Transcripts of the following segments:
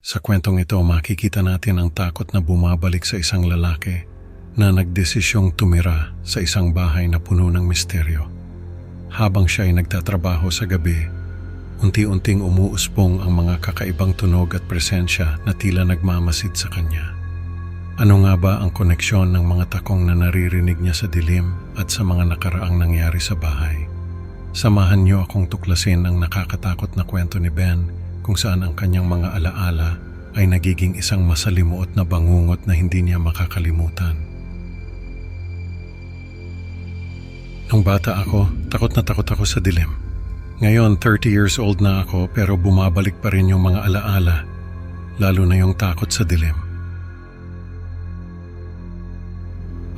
Sa kwentong ito, makikita natin ang takot na bumabalik sa isang lalaki na nagdesisyong tumira sa isang bahay na puno ng misteryo. Habang siya ay nagtatrabaho sa gabi, unti-unting umuusbong ang mga kakaibang tunog at presensya na tila nagmamasid sa kanya. Ano nga ba ang koneksyon ng mga takong na naririnig niya sa dilim at sa mga nakaraang nangyari sa bahay? Samahan niyo akong tuklasin ang nakakatakot na kwento ni Ben kung saan ang kanyang mga alaala ay nagiging isang masalimuot na bangungot na hindi niya makakalimutan. Nung bata ako, takot na takot ako sa dilim. Ngayon, 30 years old na ako pero bumabalik pa rin yung mga alaala, lalo na yung takot sa dilim.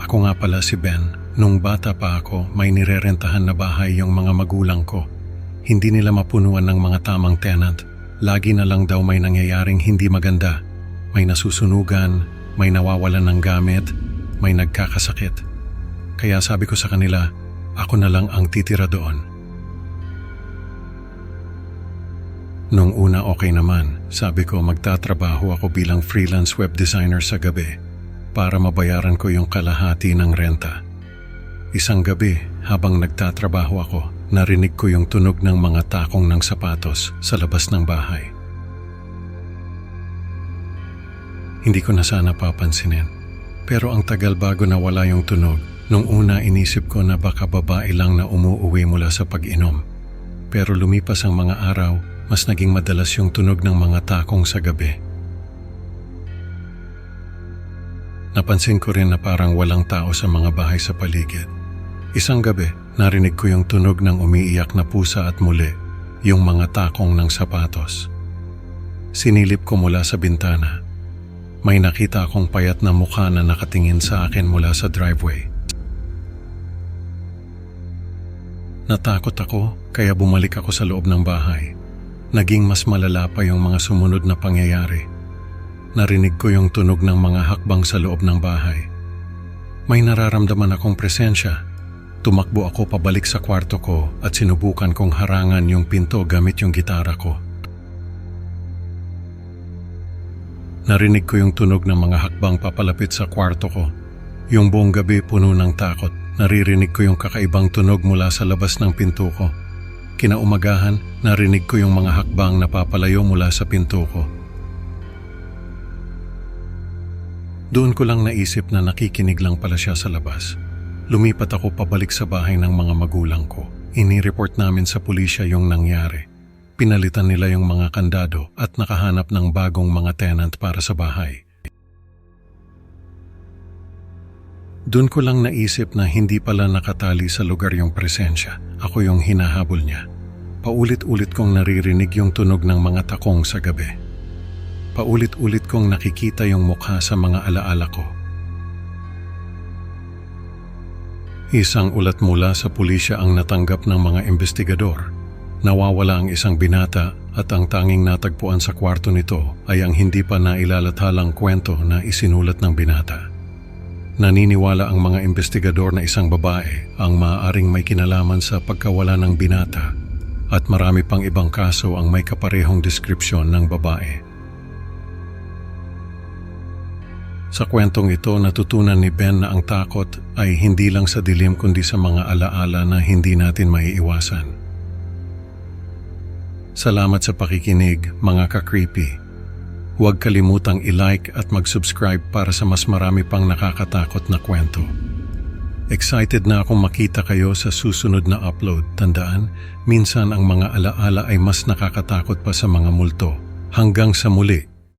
Ako nga pala si Ben. Nung bata pa ako, may nirerentahan na bahay yung mga magulang ko. Hindi nila mapunuan ng mga tamang tenant. Lagi na lang daw may nangyayaring hindi maganda. May nasusunugan, may nawawalan ng gamit, may nagkakasakit. Kaya sabi ko sa kanila, ako na lang ang titira doon. Nung una okay naman, sabi ko magtatrabaho ako bilang freelance web designer sa gabi para mabayaran ko yung kalahati ng renta. Isang gabi, habang nagtatrabaho ako, narinig ko yung tunog ng mga takong ng sapatos sa labas ng bahay. Hindi ko na sana papansinin, pero ang tagal bago nawala yung tunog. Nung una inisip ko na baka babae lang na umuuwi mula sa pag-inom. Pero lumipas ang mga araw, mas naging madalas yung tunog ng mga takong sa gabi. Napansin ko rin na parang walang tao sa mga bahay sa paligid. Isang gabi, narinig ko yung tunog ng umiiyak na pusa at muli, yung mga takong ng sapatos. Sinilip ko mula sa bintana. May nakita akong payat na mukha na nakatingin sa akin mula sa driveway. Natakot ako, kaya bumalik ako sa loob ng bahay. Naging mas malala pa yung mga sumunod na pangyayari. Narinig ko yung tunog ng mga hakbang sa loob ng bahay. May nararamdaman akong presensya. Tumakbo ako pabalik sa kwarto ko at sinubukan kong harangan yung pinto gamit yung gitara ko. Narinig ko yung tunog ng mga hakbang papalapit sa kwarto ko. Yung buong gabi puno ng takot. Naririnig ko yung kakaibang tunog mula sa labas ng pinto ko. Kinaumagahan, narinig ko yung mga hakbang na papalayo mula sa pinto ko. Doon ko lang naisip na nakikinig lang pala siya sa labas. Lumipat ako pabalik sa bahay ng mga magulang ko. Inireport namin sa pulisya yung nangyari. Pinalitan nila yung mga kandado at nakahanap ng bagong mga tenant para sa bahay. Doon ko lang naisip na hindi pala nakatali sa lugar yung presensya. Ako yung hinahabol niya. Paulit-ulit kong naririnig yung tunog ng mga takong sa gabi. Paulit-ulit kong nakikita yung mukha sa mga alaala ko. Isang ulat mula sa pulisya ang natanggap ng mga investigador. Nawawala ang isang binata at ang tanging natagpuan sa kwarto nito ay ang hindi pa nailalathalang kwento na isinulat ng binata. Naniniwala ang mga investigador na isang babae ang maaaring may kinalaman sa pagkawala ng binata at marami pang ibang kaso ang may kaparehong deskripsyon ng babae. Sa kwentong ito, natutunan ni Ben na ang takot ay hindi lang sa dilim kundi sa mga alaala na hindi natin maiiwasan. Salamat sa pakikinig, mga ka-creepy. Huwag kalimutang i-like at mag-subscribe para sa mas marami pang nakakatakot na kwento. Excited na akong makita kayo sa susunod na upload. Tandaan, minsan ang mga alaala ay mas nakakatakot pa sa mga multo. Hanggang sa muli.